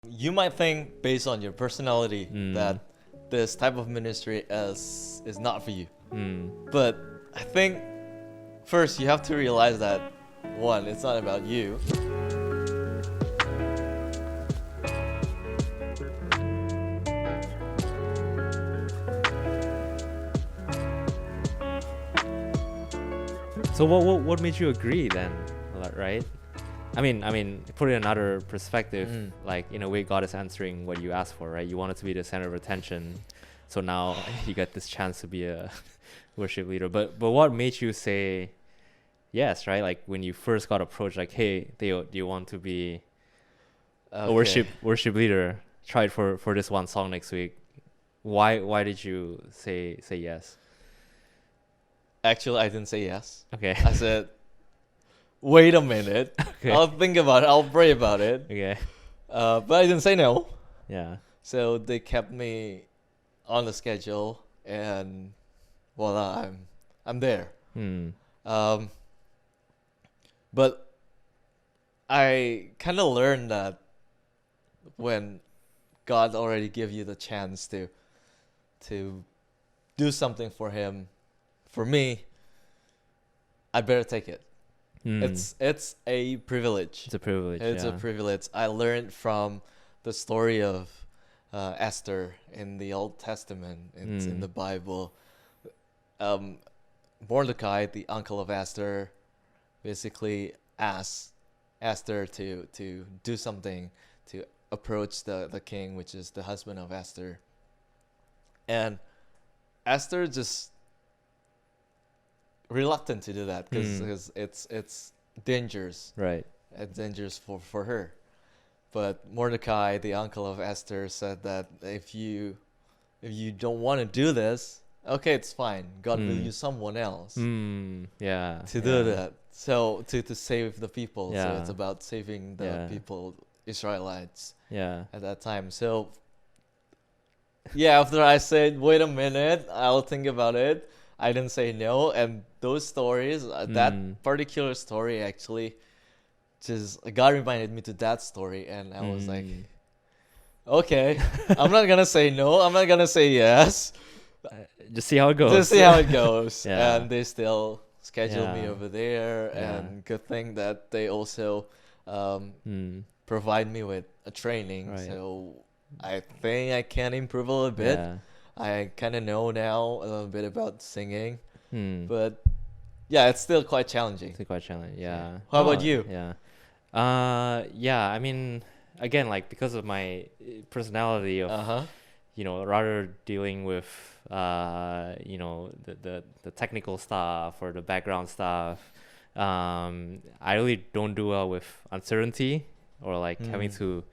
You might think based on your personality that this type of ministry is not for you. But I think first you have to realize that one, it's not about you. So what made you agree then, right? I mean, put it in another perspective. Like, in a way, God is answering what you asked for, right? You wanted to be the center of attention, so now you get this chance to be a worship leader. But what made you say yes, right? Like when you first got approached, like, hey, Theo, do you want to be a worship leader? Try it for this one song next week. Why did you say yes? Actually, I didn't say yes. Okay. I said, wait a minute. Okay. I'll think about it. I'll pray about it. Okay. But I didn't say no. Yeah. So they kept me on the schedule, and voila, I'm there. But I kind of learned that when God already give you the chance to do something for Him, for me, I better take it. It's a privilege. It's a privilege. It's a privilege. I learned from the story of Esther in the Old Testament. It's in the Bible. Mordecai, the uncle of Esther, basically asked Esther to do something to approach the king, which is the husband of Esther. And Esther just reluctant to do that because it's dangerous. Right. It's dangerous for her. But Mordecai, the uncle of Esther, said that if you don't want to do this, okay, it's fine. God will use someone else Do that. So to save the people. Yeah. So it's about saving the people, Israelites, Yeah. at that time. So yeah, after I said, wait a minute, I'll think about it, I didn't say no. And those stories, that particular story actually, just God reminded me to that story, and I was like, okay, I'm not gonna say no, I'm not gonna say yes. Just see how it goes. Just see how it goes. Yeah. And they still scheduled me Yeah. over there, Yeah. and good thing that they also provide me with a training. Right. So I think I can improve a little bit. Yeah. I kind of know now a little bit about singing, But but yeah, it's still quite challenging. it's quite challenging. Yeah. How about you? Yeah. Yeah. I mean, again, like because of my personality of rather dealing with the technical stuff or the background stuff, I really don't do well with uncertainty or like having to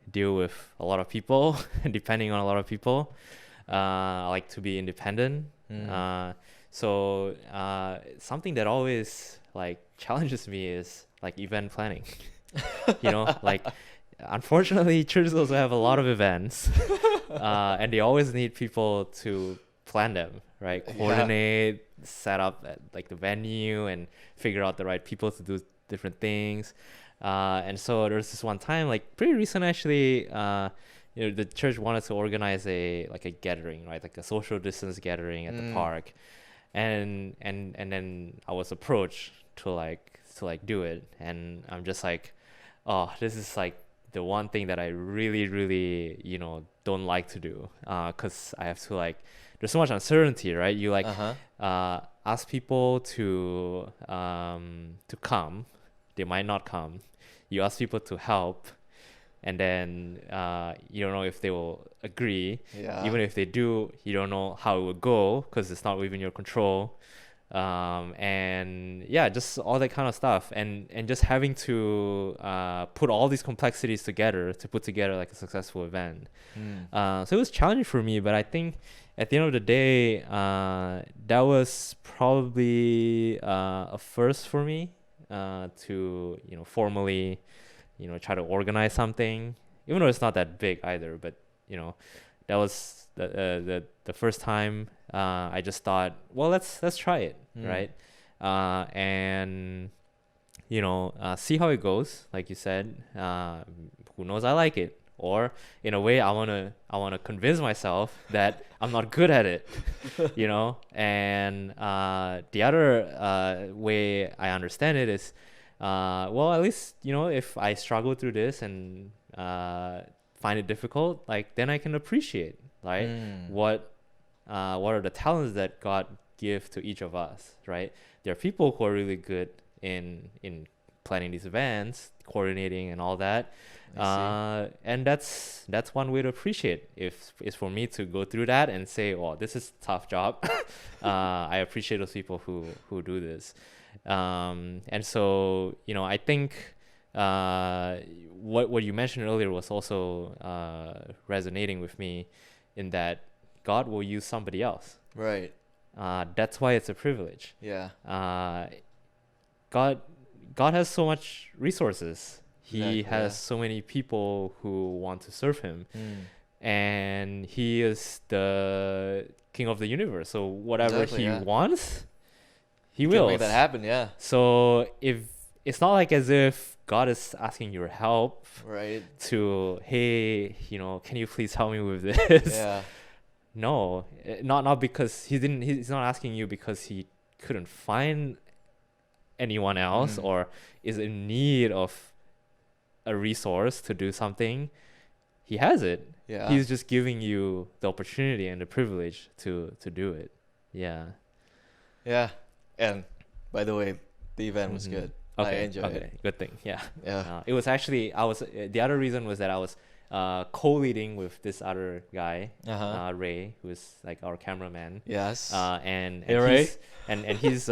deal with a lot of people depending on a lot of people. I like to be independent. So something that always like challenges me is like event planning. Like unfortunately churches also have a lot of events, and they always need people to plan them, right? Coordinate, set up like the venue and figure out the right people to do different things. And so there's this one time, like pretty recent actually, the church wanted to organize a gathering, right? Like a social distance gathering at the park. And then I was approached to do it, and I'm just like, oh, this is like the one thing that I really, really, don't like to do, because I have to there's so much uncertainty, right? You ask people to come, they might not come. You ask people to help, and then you don't know if they will agree. Yeah. Even if they do, you don't know how it will go because it's not within your control. And yeah, just all that kind of stuff, and just having to put all these complexities together to put together like a successful event. So it was challenging for me, but I think at the end of the day, that was probably a first for me to formally try to organize something, even though it's not that big either. But that was the first time. I just thought, well, let's try it, right? And see how it goes. Like you said, who knows? I like it. or in a way I want to convince myself that I'm not good at it, you know. And the other way I understand it is, well, at least, you know, if I struggle through this and find it difficult, like, then I can appreciate, right? What are the talents that God give to each of us, right? There are people who are really good in planning these events, coordinating and all that. And that's one way to appreciate. If it's for me to go through that and say, oh, this is a tough job, I appreciate those people who do this. And so, you know, I think what you mentioned earlier was also resonating with me, in that God will use somebody else. Right. That's why it's a privilege. Yeah. God has so much resources. He Exactly, has so many people who want to serve him. And he is the king of the universe. So whatever he wants, he will make that happen. Yeah. So if it's not like as if God is asking your help, right, to, hey, you know, can you please help me with this? Yeah. No, not because he's not asking you because he couldn't find anyone else or is in need of a resource to do something. He has it. Yeah. He's just giving you the opportunity and the privilege to do it. Yeah. Yeah. And by the way, the event was good. Okay. I enjoyed it. Good thing. Yeah. Yeah. It was actually, the other reason was that I was co-leading with this other guy, Ray, who is like our cameraman. Yes. And hey, Ray. He's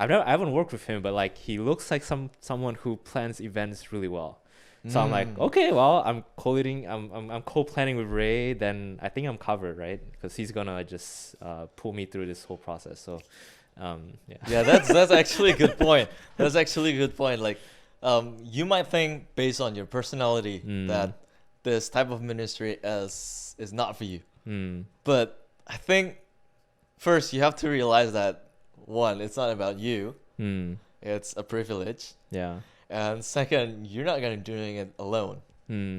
I haven't worked with him, but like he looks like someone who plans events really well. So I'm like, okay, well, I'm co-leading, I'm co-planning with Ray, then I think I'm covered, right? Because he's gonna just pull me through this whole process. So yeah, that's actually a good point. That's actually a good point. Like, you might think based on your personality that this type of ministry is not for you. But I think first you have to realize that, one, it's not about you. It's a privilege. Yeah. And second, you're not gonna be doing it alone.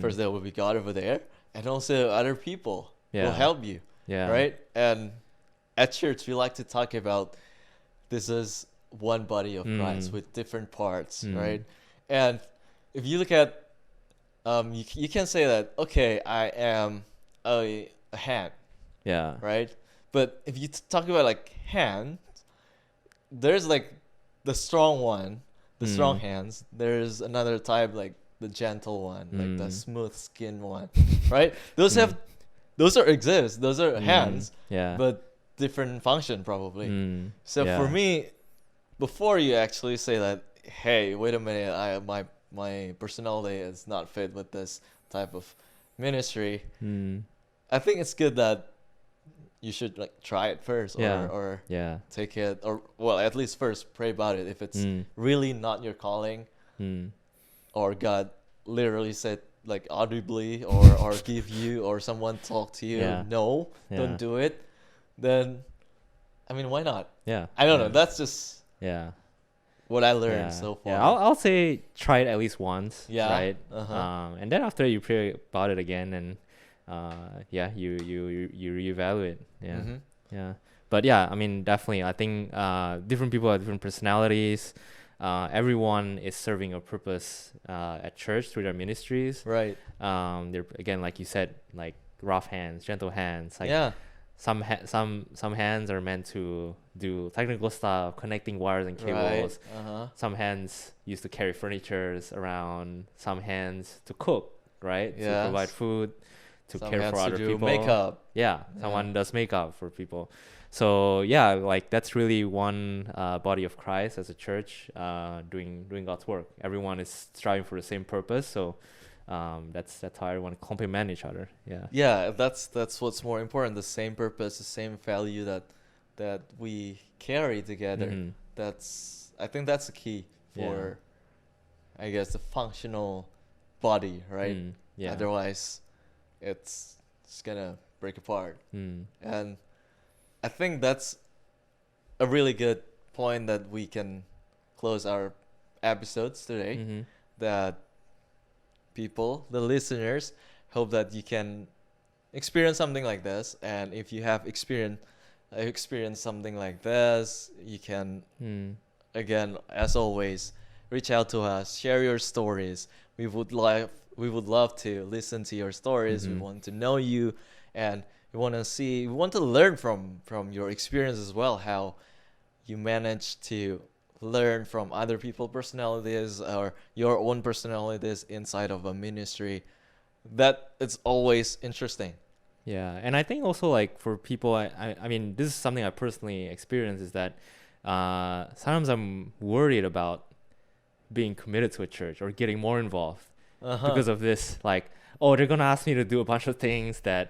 First, there will be God over there, and also other people will help you. Yeah. Right. And at church, we like to talk about this is one body of Christ with different parts, right? And if you look at, you can say that, okay, I am a hand, Yeah. right? But if you talk about like hand, there's like the strong one, the strong hands. There's another type, like the gentle one, like the smooth skin one, right? Those exist. Those are hands, but different function probably. So for me, before you actually say that, hey, wait a minute, my personality is not fit with this type of ministry, I think it's good that you should like try it first, or take it, or well, at least first pray about it. If it's really not your calling, or God literally said like audibly or give you, or someone talk to you, no, don't do it, then I mean, why not? I don't know. That's just what I learned so far. I'll say try it at least once. Right. And then after you pray about it again, and you reevaluate. But I mean, definitely, I think different people have different personalities. Everyone is serving a purpose at church through their ministries. Right. They're, again, like you said, like rough hands, gentle hands. Like some hands are meant to do technical stuff, connecting wires and cables. Some hands used to carry furnitures around. Some hands to cook, right? To provide food, to care for other people. Makeup. Someone does makeup for people. So like that's really one body of Christ as a church, doing God's work. Everyone is striving for the same purpose. So that's how everyone complement each other. That's what's more important. The same purpose, the same value that we carry together. I think that's the key for, I guess, the functional body, right? Otherwise, it's gonna break apart. And I think that's a really good point that we can close our episodes today. That people, the listeners. Hope that you can experience something like this, and if you have experienced something like this, you can again, as always, reach out to us, share your stories. We would love to listen to your stories. We want to know you, and we want to learn from your experience as well, how you manage to learn from other people's personalities or your own personalities inside of a ministry. That it's always interesting. Yeah, and I think also like for people, I mean, this is something I personally experienced, is that sometimes I'm worried about being committed to a church or getting more involved because of this. Like, oh, they're gonna ask me to do a bunch of things that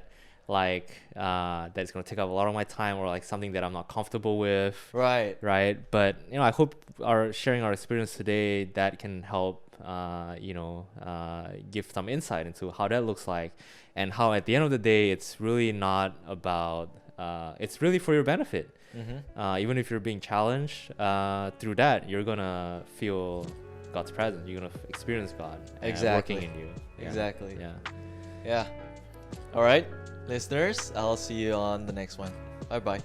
that's gonna take up a lot of my time, or like something that I'm not comfortable with. Right. But I hope sharing our experience today, that can help give some insight into how that looks like, and how at the end of the day it's really not about it's really for your benefit. Even if you're being challenged, through that you're gonna feel God's presence, you're gonna experience God Exactly. working in you. Exactly. Yeah. All right, listeners, I'll see you on the next one. Bye. Bye.